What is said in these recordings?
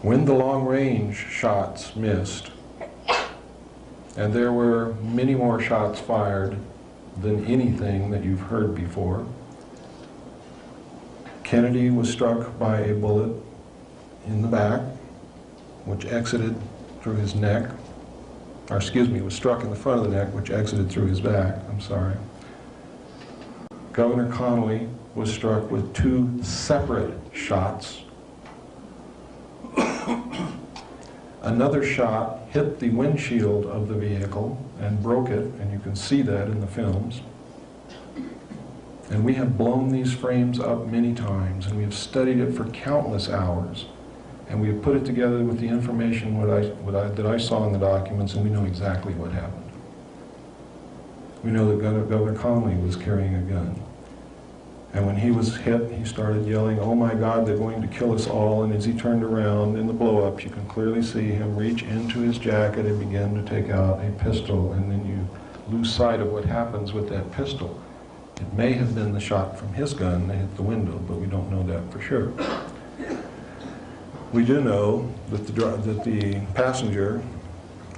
When the long-range shots missed, and there were many more shots fired than anything that you've heard before, Kennedy was struck by a bullet in the back, which exited through his neck, or excuse me, was struck in the front of the neck, which exited through his back, I'm sorry. Governor Connolly was struck with 2 separate shots. Another shot hit the windshield of the vehicle and broke it, and you can see that in the films. And we have blown these frames up many times, and we have studied it for countless hours. And we have put it together with the information that I saw in the documents, and we know exactly what happened. We know that Governor Connolly was carrying a gun. And when he was hit, he started yelling, "Oh my God, they're going to kill us all." And as he turned around in the blow-ups, you can clearly see him reach into his jacket and begin to take out a pistol. And then you lose sight of what happens with that pistol. It may have been the shot from his gun that hit the window, but we don't know that for sure. We do know that the passenger,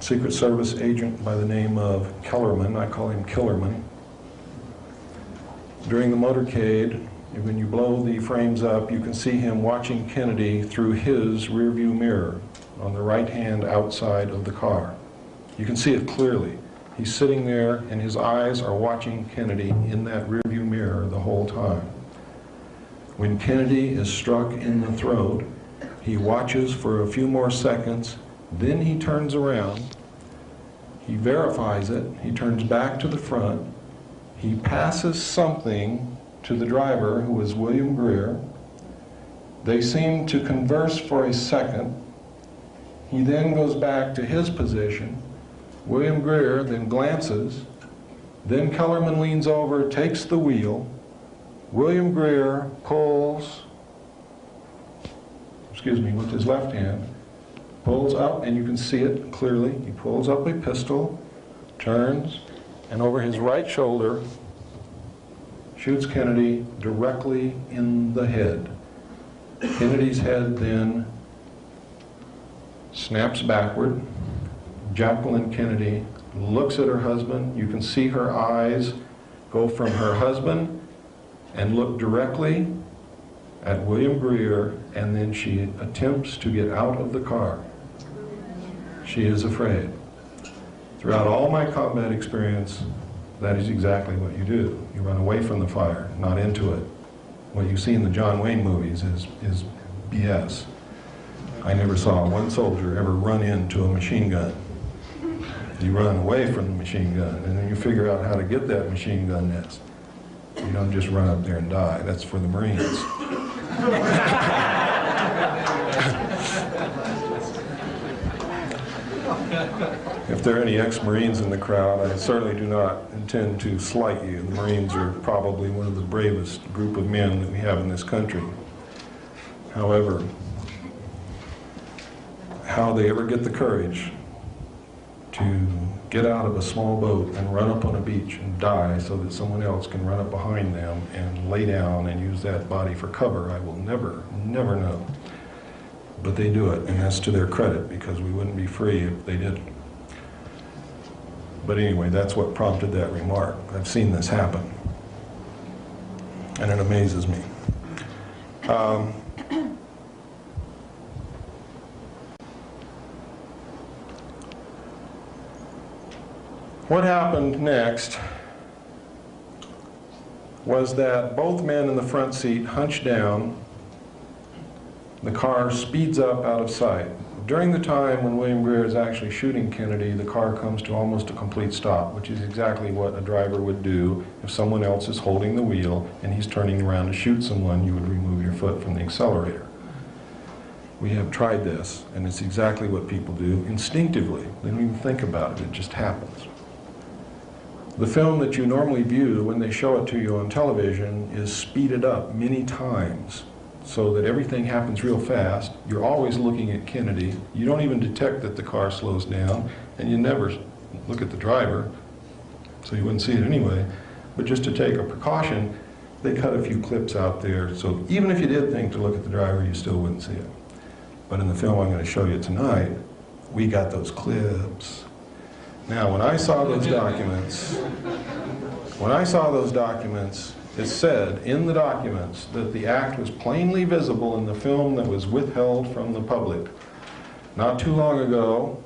Secret Service agent by the name of Kellerman, I call him Killerman, during the motorcade, when you blow the frames up, you can see him watching Kennedy through his rearview mirror on the right hand outside of the car. You can see it clearly. He's sitting there and his eyes are watching Kennedy in that rearview mirror the whole time. When Kennedy is struck in the throat, he watches for a few more seconds, then he turns around, he verifies it, he turns back to the front, he passes something to the driver, who is William Greer. They seem to converse for a second. He then goes back to his position. William Greer then glances. Then Kellerman leans over, takes the wheel. William Greer pulls, with his left hand, pulls up, and you can see it clearly. He pulls up a pistol, turns, and over his right shoulder, shoots Kennedy directly in the head. Kennedy's head then snaps backward. Jacqueline Kennedy looks at her husband. You can see her eyes go from her husband and look directly at William Greer, and then she attempts to get out of the car. She is afraid. Throughout all my combat experience, that is exactly what you do. You run away from the fire, not into it. What you see in the John Wayne movies is BS. I never saw one soldier ever run into a machine gun. You run away from the machine gun, and then you figure out how to get that machine gun nest. You don't just run up there and die. That's for the Marines. If there are any ex-Marines in the crowd, I certainly do not intend to slight you. The Marines are probably one of the bravest group of men that we have in this country. However, how they ever get the courage to get out of a small boat and run up on a beach and die so that someone else can run up behind them and lay down and use that body for cover, I will never, never know. But they do it, and that's to their credit, because we wouldn't be free if they didn't. But anyway, that's what prompted that remark. I've seen this happen, and it amazes me. What happened next was that both men in the front seat hunched down. The car speeds up out of sight. During the time when William Greer is actually shooting Kennedy, the car comes to almost a complete stop, which is exactly what a driver would do if someone else is holding the wheel and he's turning around to shoot someone. You would remove your foot from the accelerator. We have tried this, and it's exactly what people do instinctively. They don't even think about it, it just happens. The film that you normally view when they show it to you on television is speeded up many times so that everything happens real fast. You're always looking at Kennedy. You don't even detect that the car slows down, and you never look at the driver, so you wouldn't see it anyway. But just to take a precaution, they cut a few clips out there, so even if you did think to look at the driver, you still wouldn't see it. But in the film I'm going to show you tonight, we got those clips. Now, when I saw those documents, it said in the documents that the act was plainly visible in the film that was withheld from the public. Not too long ago,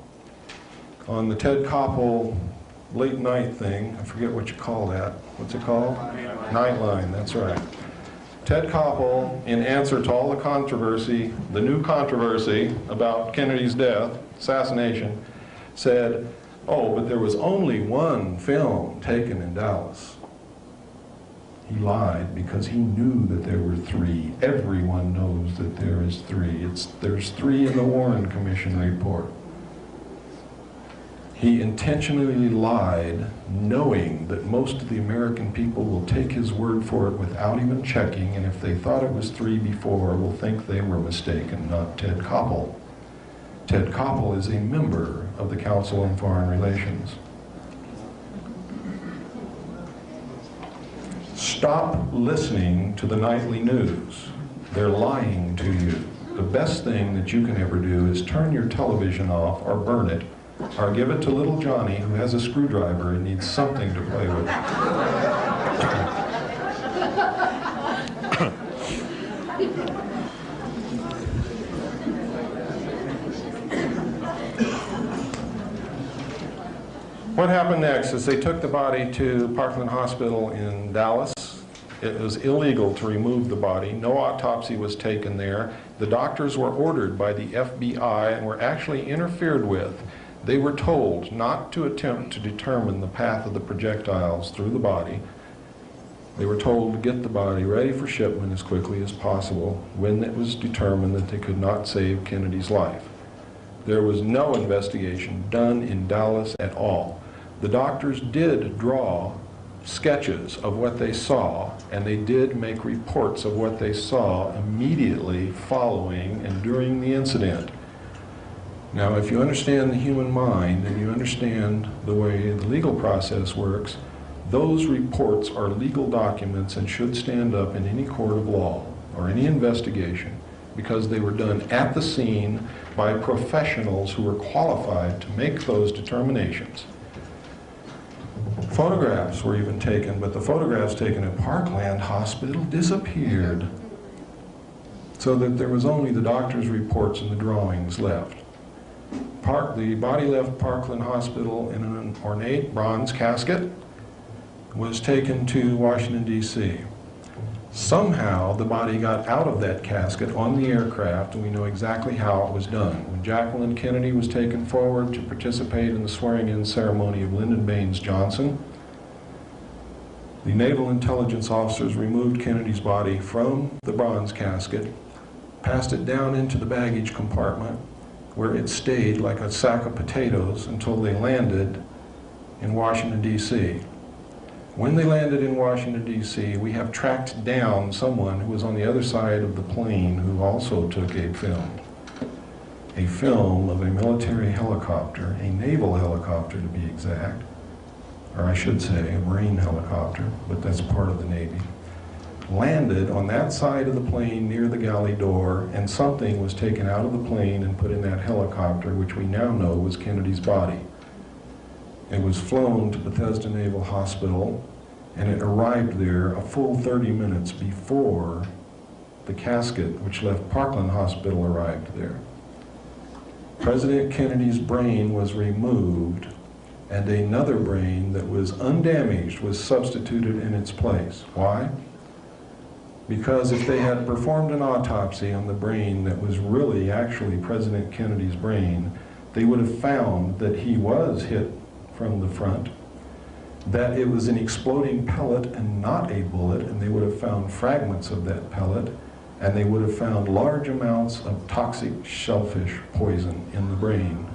on the Ted Koppel late night thing, I forget what you call that. What's it called? Nightline, that's right. Ted Koppel, in answer to all the controversy, the new controversy about Kennedy's death, assassination, said, oh, but there was only one film taken in Dallas. He lied because he knew that there were three. Everyone knows that there is three. There's three in the Warren Commission report. He intentionally lied, knowing that most of the American people will take his word for it without even checking, and if they thought it was three before, will think they were mistaken, not Ted Koppel. Ted Koppel is a member of the Council on Foreign Relations. Stop listening to the nightly news. They're lying to you. The best thing that you can ever do is turn your television off or burn it, or give it to little Johnny who has a screwdriver and needs something to play with. What happened next is they took the body to Parkland Hospital in Dallas. It was illegal to remove the body. No autopsy was taken there. The doctors were ordered by the FBI and were actually interfered with. They were told not to attempt to determine the path of the projectiles through the body. They were told to get the body ready for shipment as quickly as possible when it was determined that they could not save Kennedy's life. There was no investigation done in Dallas at all. The doctors did draw sketches of what they saw, and they did make reports of what they saw immediately following and during the incident. Now, if you understand the human mind and you understand the way the legal process works, those reports are legal documents and should stand up in any court of law or any investigation because they were done at the scene by professionals who were qualified to make those determinations. Photographs were even taken, but the photographs taken at Parkland Hospital disappeared, so that there was only the doctor's reports and the drawings left. The body left Parkland Hospital in an ornate bronze casket, was taken to Washington, D.C. Somehow the body got out of that casket on the aircraft, and we know exactly how it was done. When Jacqueline Kennedy was taken forward to participate in the swearing-in ceremony of Lyndon Baines Johnson, the naval intelligence officers removed Kennedy's body from the bronze casket, passed it down into the baggage compartment, where it stayed like a sack of potatoes until they landed in Washington, D.C. When they landed in Washington, D.C., we have tracked down someone who was on the other side of the plane who also took a film of a military helicopter, a naval helicopter to be exact, or I should say a Marine helicopter, but that's part of the Navy, landed on that side of the plane near the galley door, and something was taken out of the plane and put in that helicopter, which we now know was Kennedy's body. It was flown to Bethesda Naval Hospital, and it arrived there a full 30 minutes before the casket which left Parkland Hospital arrived there. President Kennedy's brain was removed, and another brain that was undamaged was substituted in its place. Why? Because if they had performed an autopsy on the brain that was really actually President Kennedy's brain, they would have found that he was hit from the front, that it was an exploding pellet and not a bullet, and they would have found fragments of that pellet, and they would have found large amounts of toxic shellfish poison in the brain,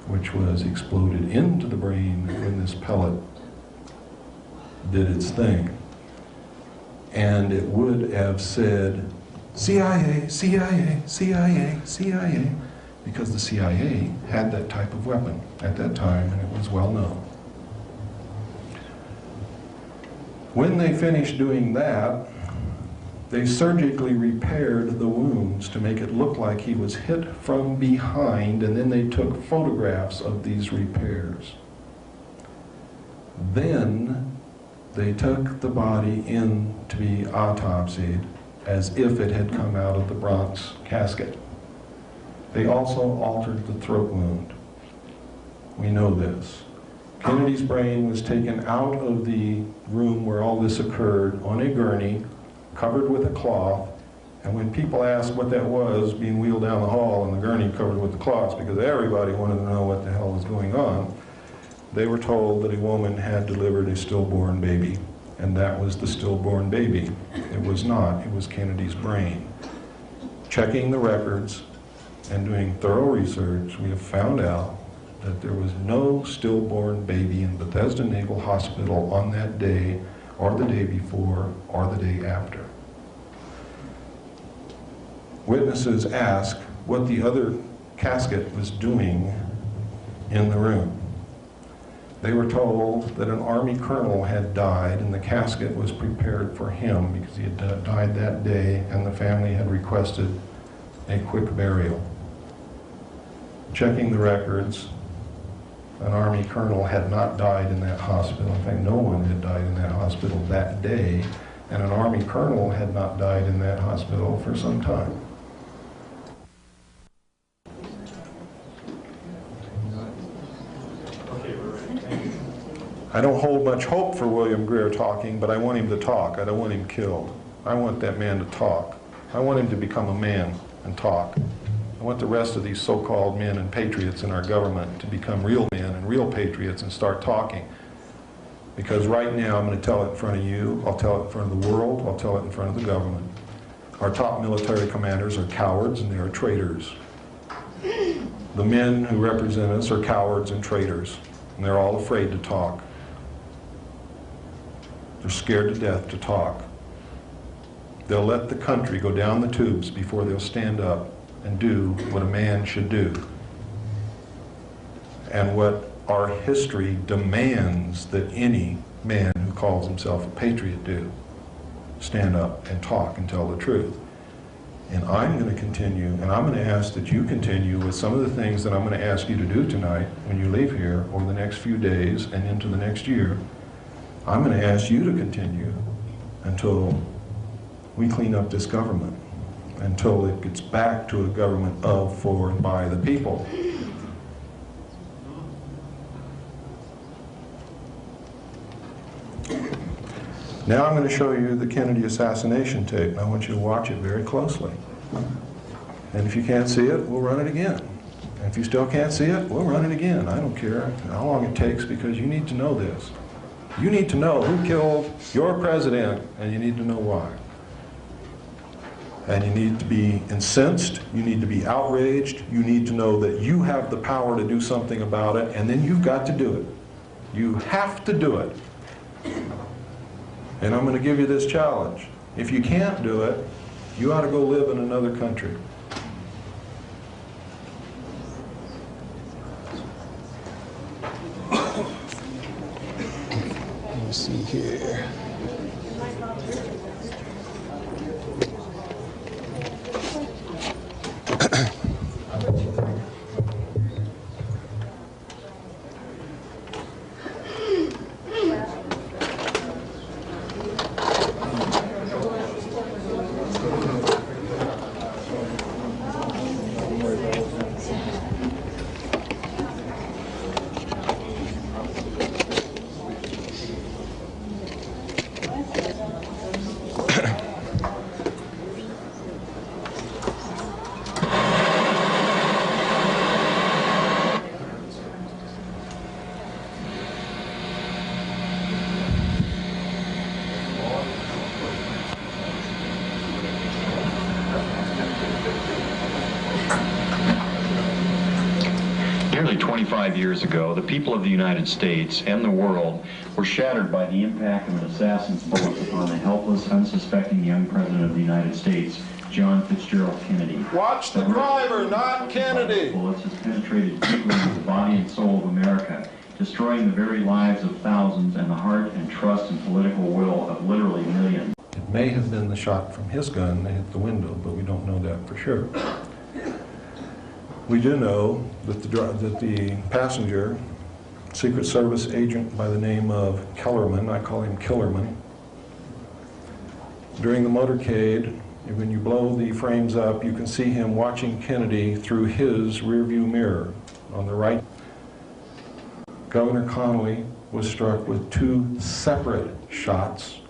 which was exploded into the brain when this pellet did its thing. And it would have said, CIA, CIA, CIA, CIA, because the CIA had that type of weapon at that time, and it was well known. When they finished doing that, They surgically repaired the wounds to make it look like he was hit from behind, and then they took photographs of these repairs. Then they took the body in to be autopsied as if it had come out of the bronze casket. They also altered the throat wound. We know this. Kennedy's brain was taken out of the room where all this occurred on a gurney, covered with a cloth, and when people asked what that was, being wheeled down the hall and the gurney covered with the cloths, because everybody wanted to know what the hell was going on, they were told that a woman had delivered a stillborn baby, and that was the stillborn baby. It was not, it was Kennedy's brain. Checking the records and doing thorough research, we have found out that there was no stillborn baby in Bethesda Naval Hospital on that day, or the day before, or the day after. Witnesses asked what the other casket was doing in the room. They were told that an Army colonel had died and the casket was prepared for him because he had died that day and the family had requested a quick burial. Checking the records, an Army colonel had not died in that hospital. In fact, no one had died in that hospital that day, and an Army colonel had not died in that hospital for some time. I don't hold much hope for William Greer talking, but I want him to talk. I don't want him killed. I want that man to talk. I want him to become a man and talk. I want the rest of these so-called men and patriots in our government to become real men and real patriots and start talking. Because right now I'm going to tell it in front of you, I'll tell it in front of the world, I'll tell it in front of the government. Our top military commanders are cowards and they are traitors. The men who represent us are cowards and traitors, and they're all afraid to talk. They're scared to death to talk. They'll let the country go down the tubes before they'll stand up and do what a man should do. And what our history demands that any man who calls himself a patriot do. Stand up and talk and tell the truth. And I'm going to continue, and I'm going to ask that you continue with some of the things that I'm going to ask you to do tonight when you leave here over the next few days and into the next year. I'm going to ask you to continue until we clean up this government, until it gets back to a government of, for, and by the people. Now I'm going to show you the Kennedy assassination tape, and I want you to watch it very closely. And if you can't see it, we'll run it again. And if you still can't see it, we'll run it again. I don't care how long it takes, because you need to know this. You need to know who killed your president, and you need to know why. And you need to be incensed, you need to be outraged, you need to know that you have the power to do something about it, and then you've got to do it. You have to do it. And I'm going to give you this challenge. If you can't do it, you ought to go live in another country. Let me see here. Nearly 25 years ago, the people of the United States and the world were shattered by the impact of an assassin's bullet upon the helpless, unsuspecting young President of the United States, John Fitzgerald Kennedy. Watch the driver, not Kennedy! Bullets has penetrated deeply into the body and soul of America, destroying the very lives of thousands and the heart and trust and political will of literally millions. may have been the shot from his gun that hit the window, but we don't know that for sure. We do know that the passenger, Secret Service agent by the name of Kellerman, I call him Killerman, during the motorcade, when you blow the frames up, you can see him watching Kennedy through his rearview mirror on the right. Governor Connolly was struck with 2 separate shots.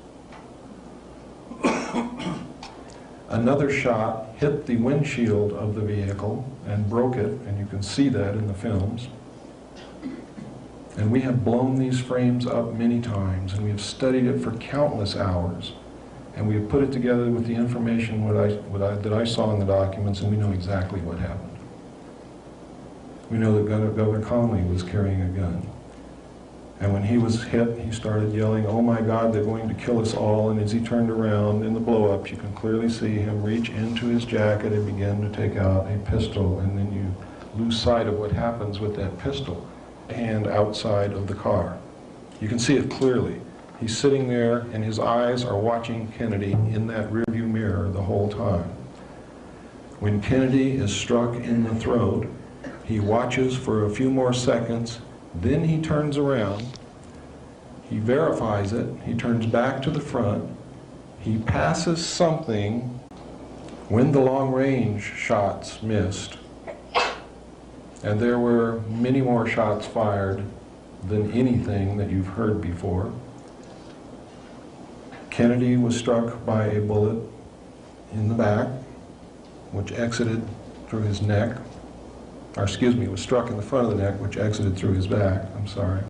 Another shot hit the windshield of the vehicle and broke it, and you can see that in the films. And we have blown these frames up many times, and we have studied it for countless hours. And we have put it together with the information that I saw in the documents, and we know exactly what happened. We know that Governor Connolly was carrying a gun. And when he was hit, he started yelling, "Oh my God, they're going to kill us all." And as he turned around in the blow-ups, you can clearly see him reach into his jacket and begin to take out a pistol. And then you lose sight of what happens with that pistol. Hand outside of the car. You can see it clearly. He's sitting there and his eyes are watching Kennedy in that rearview mirror the whole time. When Kennedy is struck in the throat, he watches for a few more seconds, then he turns around, he verifies it, he turns back to the front, he passes something when the long-range shots missed, and there were many more shots fired than anything that you've heard before. Kennedy was struck by a bullet in the back, which exited through his neck, or excuse me, was struck in the front of the neck, which exited through his back, I'm sorry.